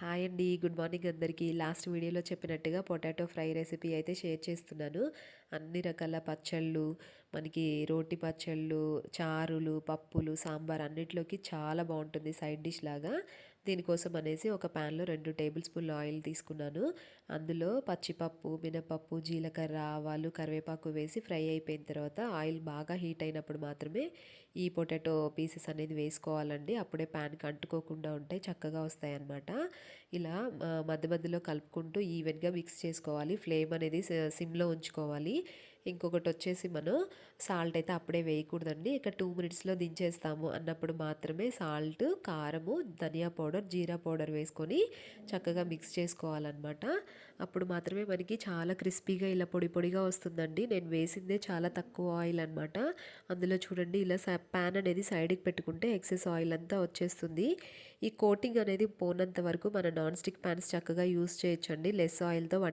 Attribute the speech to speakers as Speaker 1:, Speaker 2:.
Speaker 1: Hi అండి. Good morning అందరికీ. Last వీడియోలో చెప్పినట్టుగా పొటాటో ఫ్రై రెసిపీ అయితే షేర్ చేస్తున్నాను. అన్ని రకాల పచ్చళ్ళు, మనకి రోటి పచ్చళ్ళు, చారులు, పప్పులు, సాంబార్ అన్నిట్లోకి చాలా బాగుంటుంది సైడ్ డిష్ లాగా. దీనికోసం అనేసి ఒక ప్యాన్లో 2 టేబుల్ స్పూన్లు ఆయిల్ తీసుకున్నాను. అందులో పచ్చిపప్పు, మినపప్పు, జీలకర్ర, ఆవాలు, కరివేపాకు వేసి ఫ్రై అయిపోయిన తర్వాత ఆయిల్ బాగా హీట్ అయినప్పుడు మాత్రమే ఈ పొటాటో పీసెస్ అనేది వేసుకోవాలండి. అప్పుడే ప్యాన్కి అంటుకోకుండా ఉంటాయి, చక్కగా వస్తాయి అన్నమాట. ఇలా మధ్య మధ్యలో కలుపుకుంటూ ఈవెన్గా మిక్స్ చేసుకోవాలి. ఫ్లేమ్ అనేది సిమ్లో ఉంచుకోవాలి. ఇంకొకటి వచ్చేసి మనం సాల్ట్ అయితే అప్పుడే వేయకూడదండి. ఇక 2 మినిట్స్లో దించేస్తాము అన్నప్పుడు మాత్రమే సాల్ట్, కారము, ధనియా పౌడర్, జీరా పౌడర్ వేసుకొని చక్కగా మిక్స్ చేసుకోవాలన్నమాట. అప్పుడు మాత్రమే మనకి చాలా క్రిస్పీగా ఇలా పొడి పొడిగా వస్తుందండి. నేను వేసిందే చాలా తక్కువ ఆయిల్ అనమాట. అందులో చూడండి, ఇలా ప్యాన్ అనేది సైడ్కి పెట్టుకుంటే ఎక్సెస్ ఆయిల్ అంతా వచ్చేస్తుంది. ఈ కోటింగ్ అనేది పోనంత వరకు మన నాన్ స్టిక్ ప్యాన్స్ చక్కగా యూస్ చేయొచ్చండి. లెస్ ఆయిల్తో